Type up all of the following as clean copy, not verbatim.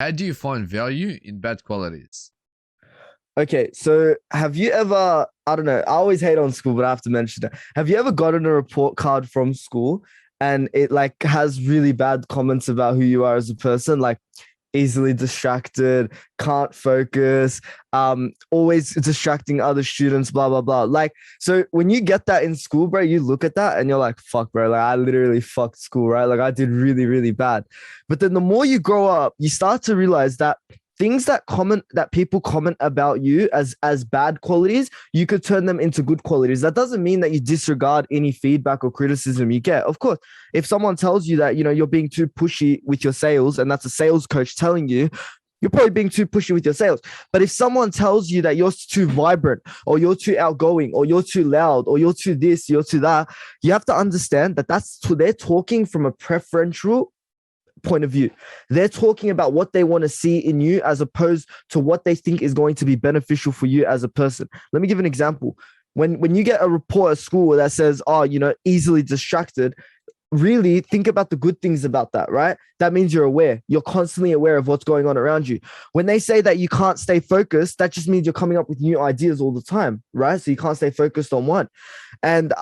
How do you find value in bad qualities? Okay, so have you ever, I don't know, I always hate on school, but I have to mention it. Have you ever gotten a report card from school and it like has really bad comments about who you are as a person, like easily distracted, can't focus, always distracting other students, blah, blah, blah. Like, so when you get that in school, bro, you look at that and you're like, fuck, bro, like I literally fucked school, right? Like I did really, really bad. But then the more you grow up, you start to realize that things that people comment about you as bad qualities, you could turn them into good qualities. That doesn't mean that you disregard any feedback or criticism you get. Of course, if someone tells you that, you're being too pushy with your sales, and that's a sales coach telling you, you're probably being too pushy with your sales. But if someone tells you that you're too vibrant, or you're too outgoing, or you're too loud, or you're too this, you're too that, you have to understand that they're talking from a preferential point of view. They're talking about what they want to see in you as opposed to what they think is going to be beneficial for you as a person. Let me give an example. When you get a report at school that says, oh, easily distracted, really think about the good things about that, right? That means you're aware. You're constantly aware of what's going on around you. When they say that you can't stay focused, that just means you're coming up with new ideas all the time, right? So you can't stay focused on one. And,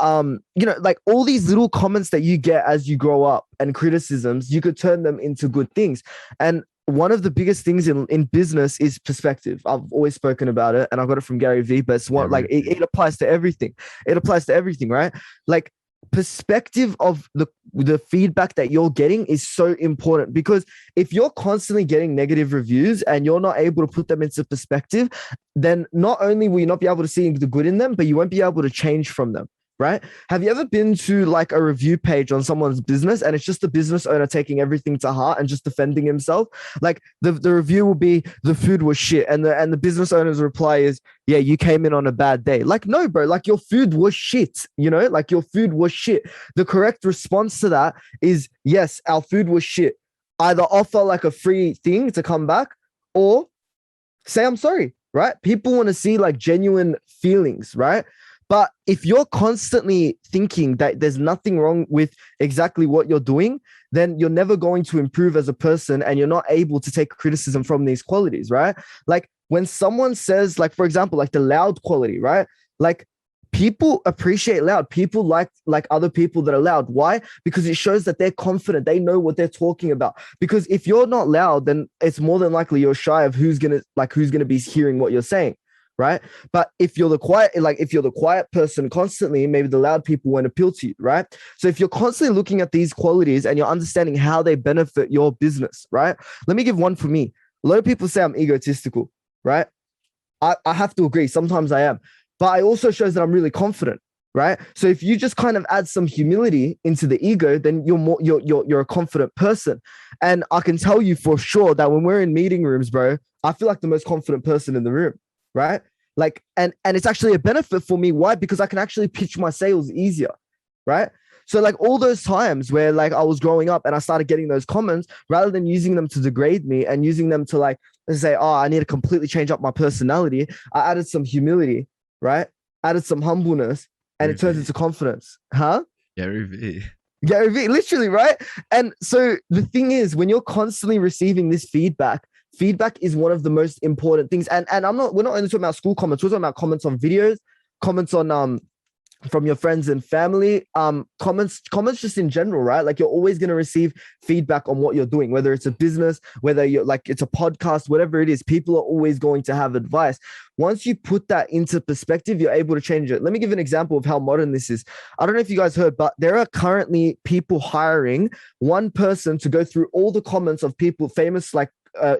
like all these little comments that you get as you grow up and criticisms, you could turn them into good things. And one of the biggest things in business is perspective. I've always spoken about it and I got it from Gary Vee, but it's one, like it applies to everything. It applies to everything, right? Like, perspective of the feedback that you're getting is so important, because if you're constantly getting negative reviews and you're not able to put them into perspective, then not only will you not be able to see the good in them, but you won't be able to change from them. Right? Have you ever been to like a review page on someone's business and it's just the business owner taking everything to heart and just defending himself? Like the review will be the food was shit, and the business owner's reply is, yeah, you came in on a bad day. Like, no, bro, like your food was shit, like your food was shit. The correct response to that is, yes, our food was shit. Either offer like a free thing to come back or say, I'm sorry, right? People want to see like genuine feelings, right? But if you're constantly thinking that there's nothing wrong with exactly what you're doing, then you're never going to improve as a person and you're not able to take criticism from these qualities, right? Like when someone says, like, for example, like the loud quality, right? Like people appreciate loud. People like other people that are loud. Why? Because it shows that they're confident. They know what they're talking about. Because if you're not loud, then it's more than likely you're shy of who's gonna be hearing what you're saying. Right. But if you're the quiet person constantly, maybe the loud people won't appeal to you. Right. So if you're constantly looking at these qualities and you're understanding how they benefit your business. Right. Let me give one for me. A lot of people say I'm egotistical. Right. I have to agree. Sometimes I am. But it also shows that I'm really confident. Right. So if you just kind of add some humility into the ego, then you're a confident person. And I can tell you for sure that when we're in meeting rooms, bro, I feel like the most confident person in the room. Right? Like, and it's actually a benefit for me. Why? Because I can actually pitch my sales easier. Right? So like all those times where like I was growing up and I started getting those comments, rather than using them to degrade me and using them to like, let's say, oh, I need to completely change up my personality, I added some humility, right? Added some humbleness, and it turns into confidence. Huh? Gary Vee. Gary Vee, literally, right? And so the thing is, when you're constantly receiving this feedback is one of the most important things. And we're not only talking about school comments, we're talking about comments on videos, comments on from your friends and family, comments just in general, right? Like you're always going to receive feedback on what you're doing, whether it's a business, whether you're like it's a podcast, whatever it is, people are always going to have advice. Once you put that into perspective, you're able to change it. Let me give an example of how modern this is. I don't know if you guys heard, but there are currently people hiring one person to go through all the comments of people famous, like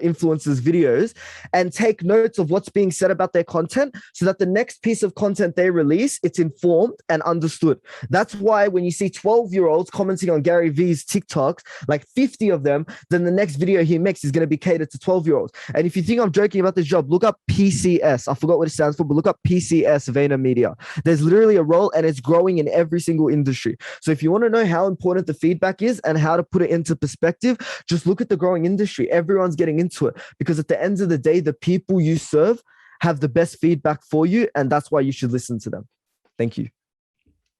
influencers videos, and take notes of what's being said about their content so that the next piece of content they release, it's informed and understood. That's why when you see 12-year-olds commenting on Gary Vee's TikToks, like 50 of them, then the next video he makes is going to be catered to 12-year-olds. And if you think I'm joking about this job, look up PCS. I forgot what it stands for, but look up PCS VaynerMedia. There's literally a role and it's growing in every single industry. So if you want to know how important the feedback is and how to put it into perspective, just look at the growing industry. Everyone's getting into it because at the end of the day, the people you serve have the best feedback for you, and that's why you should listen to them. Thank you.